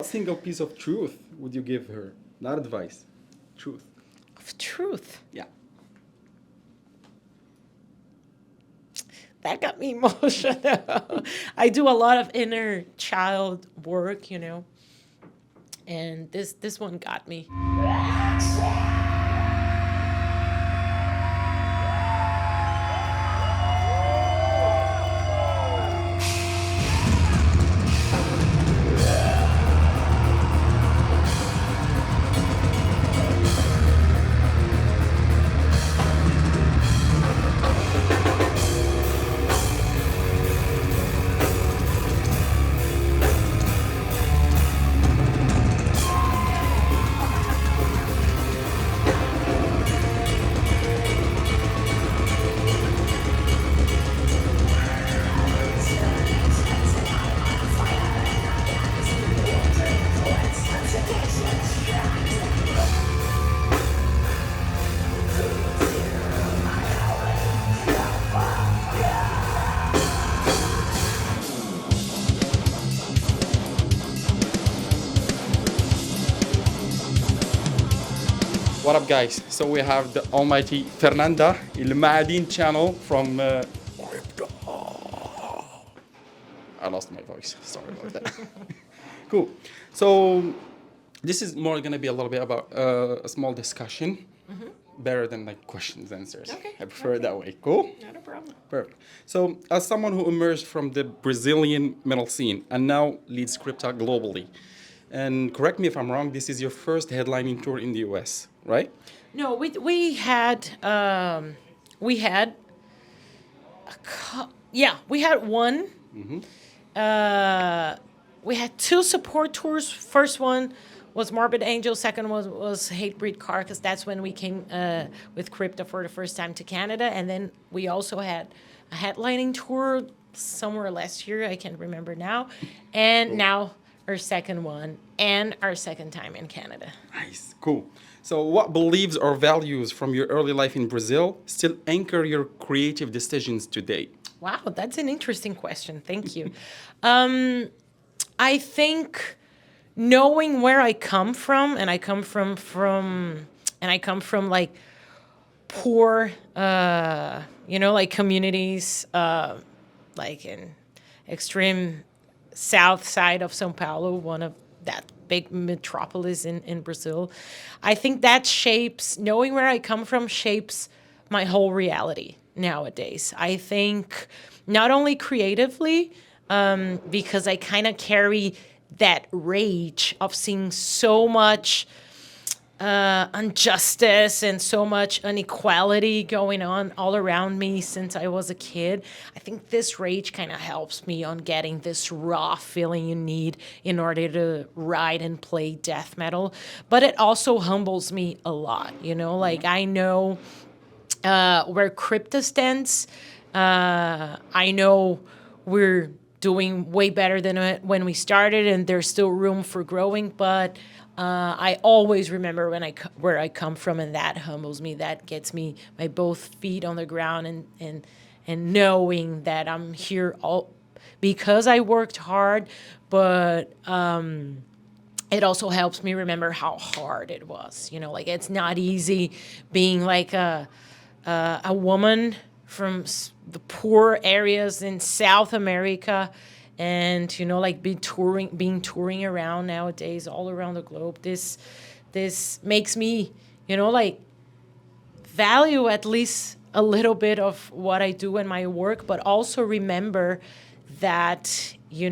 single piece of truth would you give her? Not advice, truth. Of truth. Yeah. That got me emotional. I do a lot of inner child work, and this one got me. What up, guys? So we have the almighty Fernanda Ilmadin channel from Crypta. I lost my voice. Sorry about that. Cool. So this is more going to be a little bit about a small discussion. Better than like questions, answers. Okay. I prefer it that way. Cool? Not a problem. Perfect. So as someone who emerged from the Brazilian metal scene and now leads Crypta globally, and correct me if I'm wrong, this is your first headlining tour in the US, right? No, we had we had one. We had two support tours. First one was Morbid Angel. Second was Hatebreed Carcass. That's when we came with Crypta for the first time to Canada. And then we also had a headlining tour somewhere last year. I can't remember now. And now our second one and our second time in Canada. Nice. Cool. So what beliefs or values from your early life in Brazil still anchor your creative decisions today? Wow, that's an interesting question. Thank you. I think knowing where I come from, and I come from like poor, like communities, like in extreme south side of São Paulo, one of that big metropolis in Brazil. I think that knowing where I come from shapes my whole reality nowadays. I think not only creatively, because I kind of carry that rage of seeing so much injustice and so much inequality going on all around me since I was a kid. I think this rage kind of helps me on getting this raw feeling you need in order to write and play death metal. But it also humbles me a lot, like I know where Crypta stands. I know we're doing way better than when we started, and there's still room for growing, but I always remember where I come from, and that humbles me. That gets me my both feet on the ground, and knowing that I'm here all because I worked hard, but it also helps me remember how hard it was. Like it's not easy being like a woman from the poor areas in South America, and like being touring around nowadays all around the globe. This makes me like value at least a little bit of what I do in my work, but also remember that you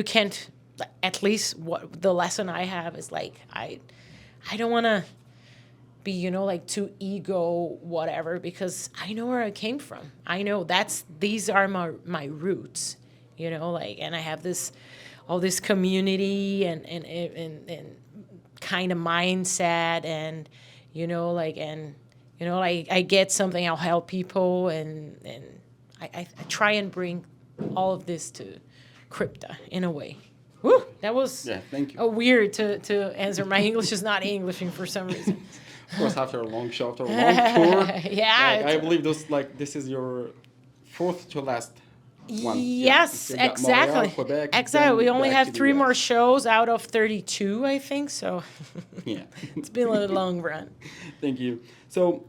can't, at least what the lesson I have is like I don't want to be like too ego whatever, because I know where I came from. I know these are my roots, like, and I have all this community and kind of mindset, and I get something, I'll help people, and I try and bring all of this to Crypta in a way. Woo, that was thank you. Weird to answer. My English is not Englishing for some reason. Of course, after a long show, after a long tour. Yeah. I believe this is your fourth to last One. Yeah. Yes, Still got Montreal, exactly. Quebec, Exactly. We then only back to have the three more US. shows out of 32, I think. So Yeah. it's been a long run. Thank you. So,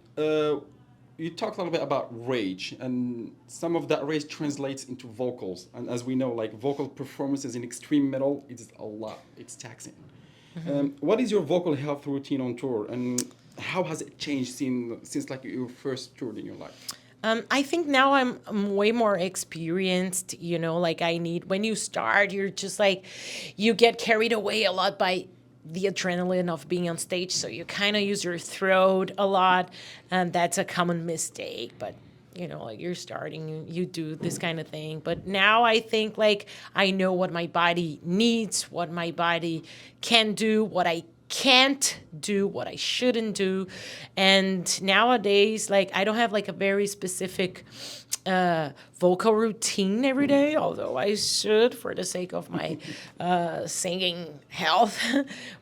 you talked a little bit about rage, and some of that rage translates into vocals. And as we know, like vocal performances in extreme metal, it's a lot. It's taxing. What is your vocal health routine on tour, and how has it changed since like your first tour in your life? I think now I'm way more experienced, like I need, when you start, you're just like, you get carried away a lot by the adrenaline of being on stage. So you kind of use your throat a lot. And that's a common mistake. But, like you're starting, you do this kind of thing. But now I think like I know what my body needs, what my body can do, what I can't do, what I shouldn't do. And nowadays, like I don't have like a very specific vocal routine every day, although I should for the sake of my singing health.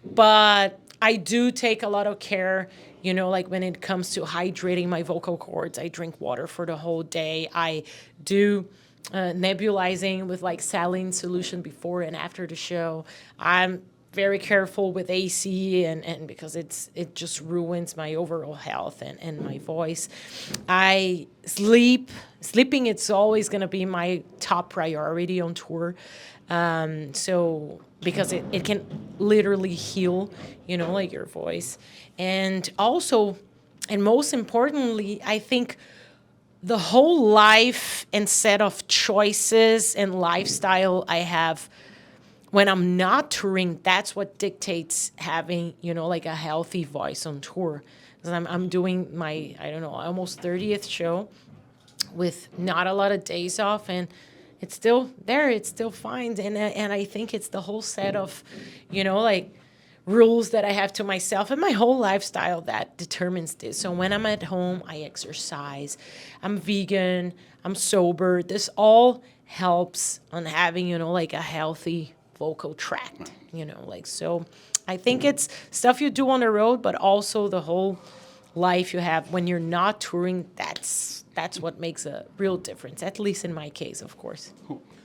But I do take a lot of care, like when it comes to hydrating my vocal cords. I drink water for the whole day. I do nebulizing with like saline solution before and after the show. I'm very careful with AC and because it just ruins my overall health and my voice. I sleeping it's always going to be my top priority on tour. So because it can literally heal, like your voice. And also, and most importantly, I think the whole life and set of choices and lifestyle I have when I'm not touring, that's what dictates having, like a healthy voice on tour. Because I'm doing my, I don't know, almost 30th show with not a lot of days off, and it's still there, it's still fine. And I think it's the whole set of, like rules that I have to myself and my whole lifestyle that determines this. So when I'm at home, I exercise, I'm vegan, I'm sober. This all helps on having, like a healthy vocal tract, like so. I think it's stuff you do on the road, but also the whole life you have when you're not touring. That's what makes a real difference, at least in my case, of course.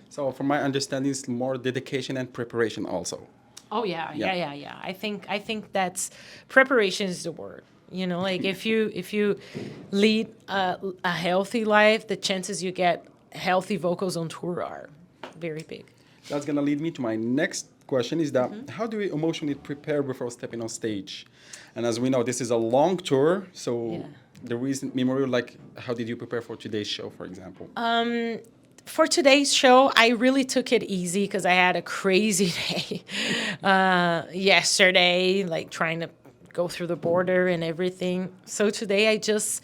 So, from my understanding, it's more dedication and preparation also. Oh yeah, Yeah. yeah. I think that's preparation is the word. Like if you lead a healthy life, the chances you get healthy vocals on tour are very big. That's gonna lead me to my next question: is that how do we emotionally prepare before stepping on stage? And as we know, this is a long tour, so Yeah. the recent memorial, like, how did you prepare for today's show, for example? For today's show, I really took it easy because I had a crazy day yesterday, like trying to go through the border and everything. So today I just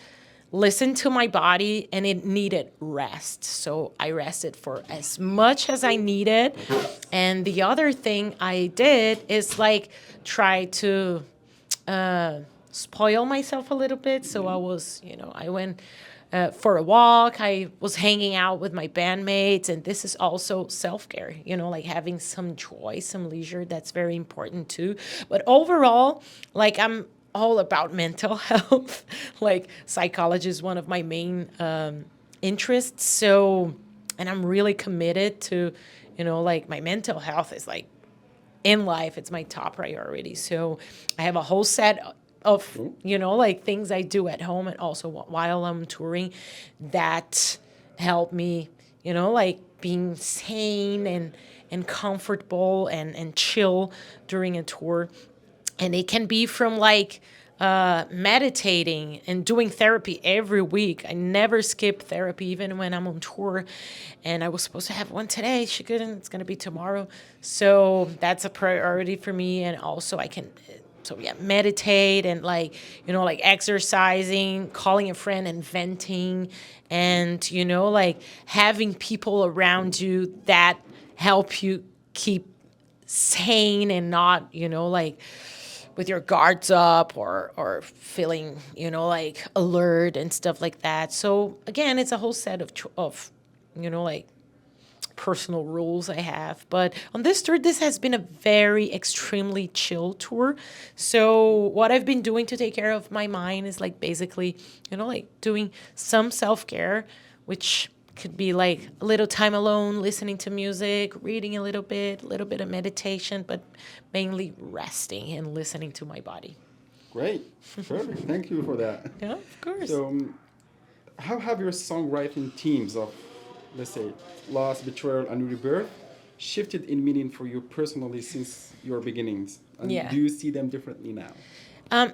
listened to my body and it needed rest. So I rested for as much as I needed. And the other thing I did is like try to spoil myself a little bit. So I went for a walk. I was hanging out with my bandmates, and this is also self care, like having some joy, some leisure. That's very important too. But overall, like I'm all about mental health. Like psychology is one of my main interests. So, and I'm really committed to, like my mental health is like in life, it's my top priority. So I have a whole set of, like things I do at home and also while I'm touring that help me, like being sane and comfortable and chill during a tour. And it can be from like meditating and doing therapy every week. I never skip therapy, even when I'm on tour. And I was supposed to have one today. She couldn't. It's going to be tomorrow. So that's a priority for me. And also I can, so yeah, meditate and like, like exercising, calling a friend and venting. And, like having people around you that help you keep sane and not, like with your guards up or feeling, like alert and stuff like that. So again, it's a whole set of like personal rules I have. But on this tour, this has been a very extremely chill tour. So what I've been doing to take care of my mind is like basically, like doing some self-care, which could be like a little time alone, listening to music, reading a little bit of meditation, but mainly resting and listening to my body. Great. Perfect. Thank you for that. Yeah, of course. So, how have your songwriting themes of, let's say, loss, betrayal, and rebirth shifted in meaning for you personally since your beginnings? And Yeah. do you see them differently now?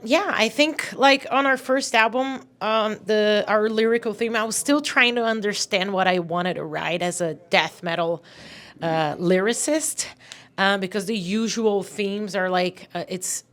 Yeah, I think like on our first album, the our lyrical theme, I was still trying to understand what I wanted to write as a death metal lyricist, because the usual themes are like it's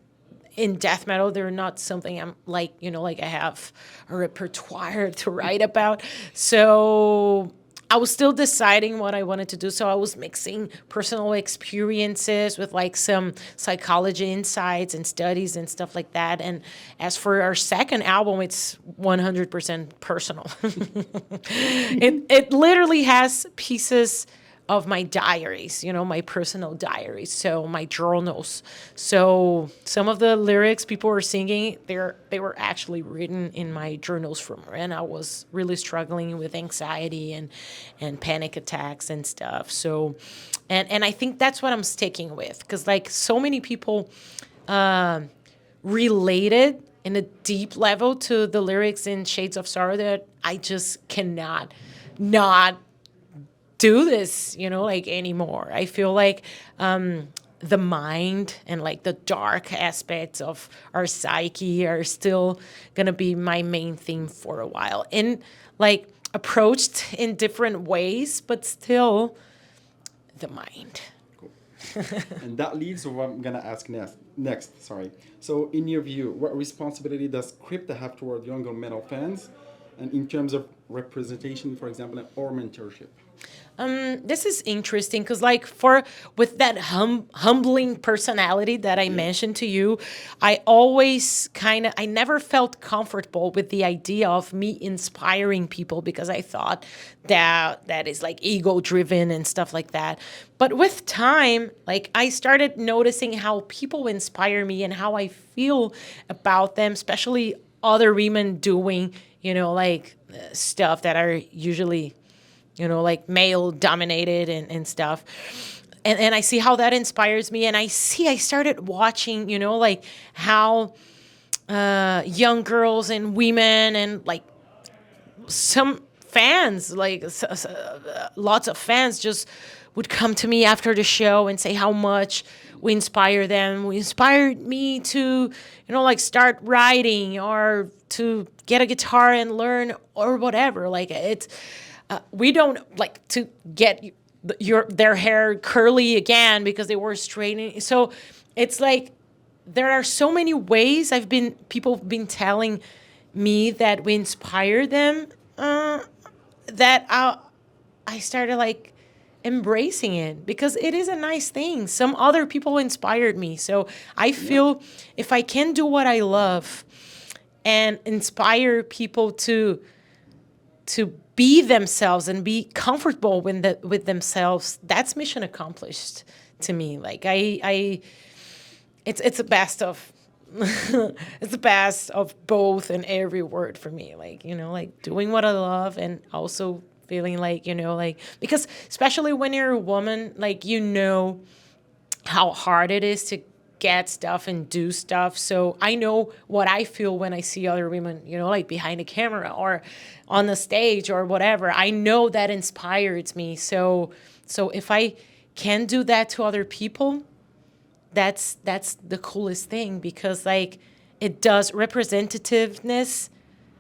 in death metal. They're not something I'm like like I have a repertoire to write about. So I was still deciding what I wanted to do. So I was mixing personal experiences with like some psychology insights and studies and stuff like that. And as for our second album, it's 100% personal. It literally has pieces of my diaries, my personal diaries, so my journals. So some of the lyrics people were singing, they were actually written in my journals from when I was really struggling with anxiety and panic attacks and stuff. So, and I think that's what I'm sticking with, because like so many people related in a deep level to the lyrics in Shades of Sorrow that I just cannot not do this, like anymore. I feel like the mind and like the dark aspects of our psyche are still gonna be my main theme for a while, and like approached in different ways, but still the mind. Cool. And that leads to what I'm gonna ask next, sorry. So, in your view, what responsibility does Crypta have toward younger metal fans, and in terms of representation, for example, or mentorship? This is interesting because, like, for with that humbling personality that I mentioned to you, I never felt comfortable with the idea of me inspiring people, because I thought that is like ego driven and stuff like that. But with time, like, I started noticing how people inspire me and how I feel about them, especially other women doing, like stuff that are usually like male dominated and stuff. And I see how that inspires me. And I started watching, like how young girls and women and like some fans, like lots of fans just would come to me after the show and say how much we inspire them. We inspired me to, like start writing or to get a guitar and learn or whatever. Like it's, we don't like to get their hair curly again because they were straightening. So it's like there are so many ways people have been telling me that we inspire them, that I started like embracing it, because it is a nice thing. Some other people inspired me. So I feel if I can do what I love and inspire people to be themselves and be comfortable with themselves, that's mission accomplished to me. Like it's the best of it's the best of both in every word for me. Like, like doing what I love and also feeling like, like, because especially when you're a woman, like, how hard it is to get stuff and do stuff. So I know what I feel when I see other women, like behind a camera or on the stage or whatever. I know that inspires me. So if I can do that to other people, that's the coolest thing, because like it does, representativeness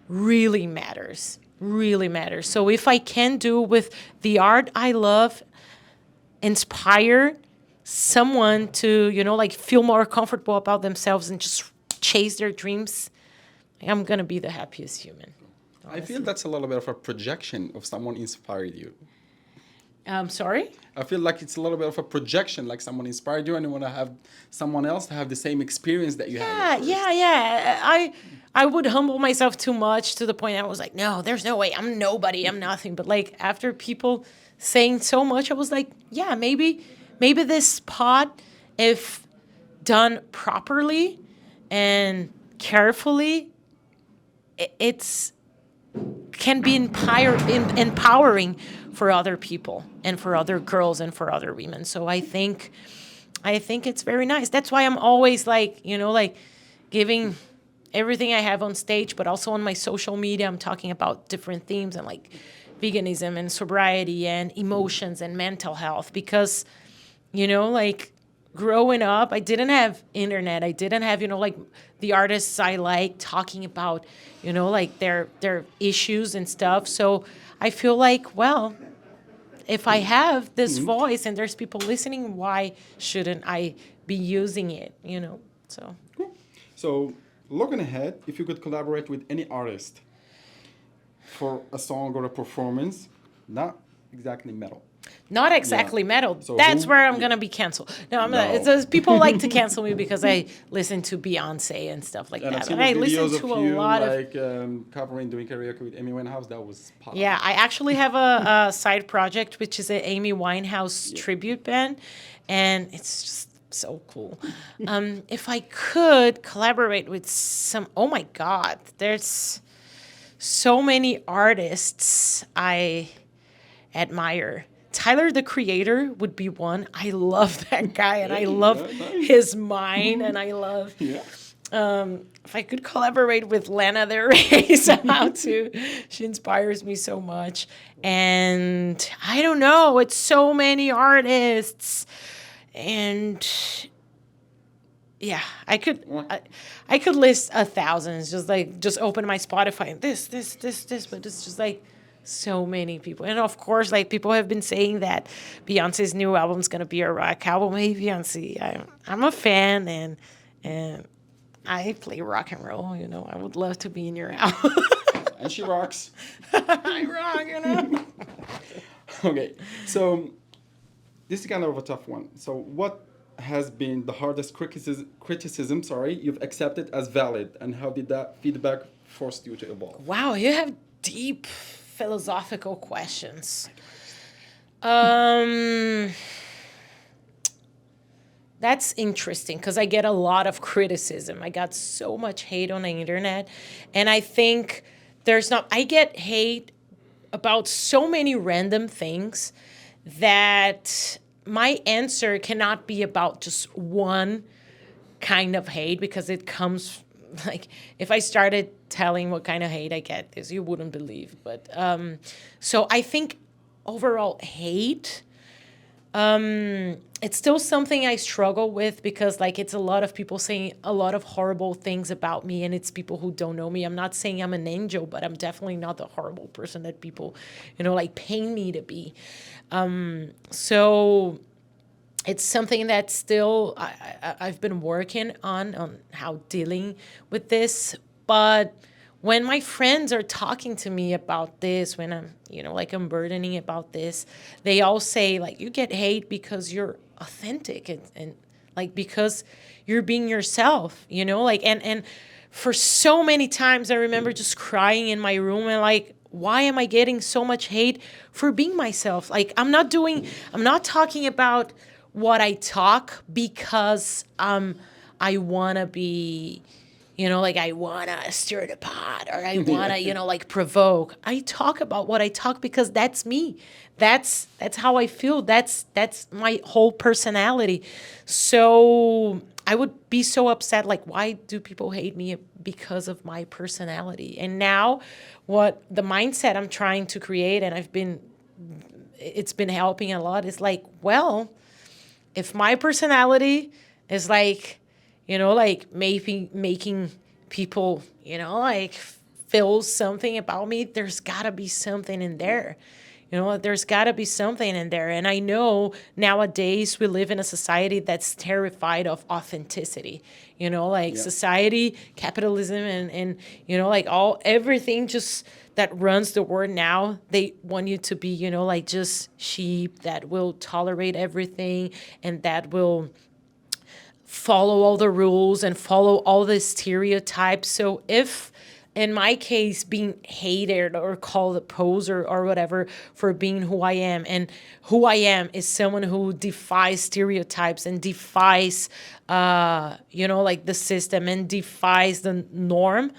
really matters. Really matters. So if I can do with the art I love, inspire someone to, like feel more comfortable about themselves and just chase their dreams, I'm going to be the happiest human. I feel that's a little bit of a projection of someone inspired you. Sorry? I feel like it's a little bit of a projection, like someone inspired you and you want to have someone else to have the same experience that you had. Yeah. I would humble myself too much to the point I was like, no, there's no way. I'm nobody. I'm nothing. But like after people saying so much, I was like, yeah, maybe this pod, if done properly and carefully, it's can be empowering for other people and for other girls and for other women. So I think it's very nice. That's why I'm always like, like giving everything I have on stage, but also on my social media, I'm talking about different themes and like veganism and sobriety and emotions and mental health because, like growing up, I didn't have internet. I didn't have, like the artists I like talking about, like their issues and stuff. So I feel like, well, if I have this voice and there's people listening, why shouldn't I be using it, So Cool. So, looking ahead, if you could collaborate with any artist for a song or a performance, not exactly metal. not exactly metal. So That's who? where I'm Yeah. gonna be canceled. No, I'm not. No. It's just, people like to cancel me because I listen to Beyonce and stuff like And I've that. seen And the I listen videos to of a you lot of. like covering, doing karaoke with Amy Winehouse. That was pop. Yeah, I actually have a side project which is an Amy Winehouse Yeah. tribute band, and it's just so cool. If I could collaborate with some, oh my God, there's so many artists I admire. Tyler the Creator would be one. I love that guy, and I Hey, love nice. his mind, and I love. Yeah. If I could collaborate with Lana Del Rey somehow too, she inspires me so much. And I don't know, it's so many artists, and yeah, I could list 1,000. It's just like just open my Spotify and this, but it's just like so many people. And of course, like people have been saying that Beyonce's new album is gonna be a rock album. Hey Beyonce, I'm a fan and I play rock and roll. I would love to be in your album. And she rocks. I rock. Okay. So, this is kind of a tough one. So, what has been the hardest criticism, you've accepted as valid, and how did that feedback force you to evolve? Wow, you have deep philosophical questions. That's interesting because I get a lot of criticism. I got so much hate on the internet, and I think I get hate about so many random things that my answer cannot be about just one kind of hate because it comes like if I started telling what kind of hate I get, this you wouldn't believe. But so I think overall hate, it's still something I struggle with because like it's a lot of people saying a lot of horrible things about me, and it's people who don't know me. I'm not saying I'm an angel, but I'm definitely not the horrible person that people, like paint me to be. So it's something that still I've been working on how dealing with this. But when my friends are talking to me about this, when I'm, like I'm burdening about this, they all say like, you get hate because you're authentic and like, because you're being yourself, like, and for so many times I remember just crying in my room and like, why am I getting so much hate for being myself? Like, I'm not talking about what I talk because I want to be, like I want to stir the pot or I want to, like provoke. I talk about what I talk because that's me. That's how I feel. That's my whole personality. So I would be so upset. Like, why do people hate me because of my personality? And now what the mindset I'm trying to create, and it's been helping a lot, is like, well, if my personality is like, like making people, like feel something about me, there's gotta be something in there. There's gotta be something in there. And I know nowadays we live in a society that's terrified of authenticity. Like society, capitalism, and like everything just that runs the world now, they want you to be, like just sheep that will tolerate everything and that will follow all the rules and follow all the stereotypes. So if in my case being hated or called a poser or whatever for being who I am, and who I am is someone who defies stereotypes and defies like the system and defies the norm,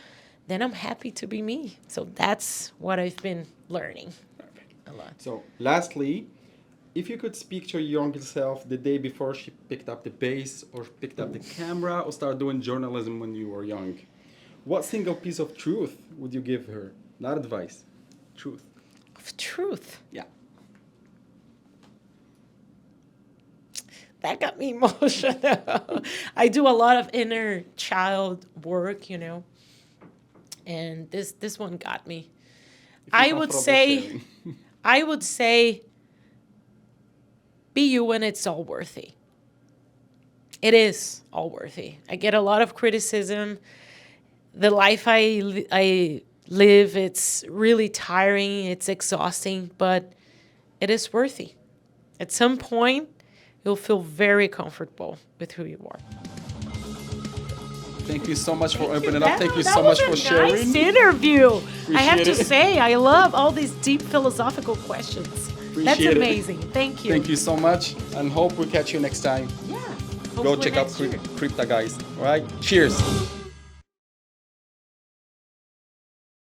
then I'm happy to be me. So that's what I've been learning a lot. So, lastly, if you could speak to your younger self the day before she picked up the bass or picked up the camera or started doing journalism when you were young, what single piece of truth would you give her? Not advice, truth. Of truth. Yeah. That got me emotional. I do a lot of inner child work, you know, and this one got me. If you're I would comfortable say, sharing. I would say, be you and it's all worthy. It is all worthy. I get a lot of criticism. The life I live, it's really tiring, it's exhausting, but it is worthy. At some point, you'll feel very comfortable with who you are. Thank you so much for opening up. Thank you That so was much for a sharing. nice interview. I have to Appreciate it. say, I love all these deep philosophical questions. That's Appreciate it. amazing. Thank you. Thank you so much, and hope we catch you next time. Yeah. Go Hopefully check out next year. Crypta, guys. All right? Cheers.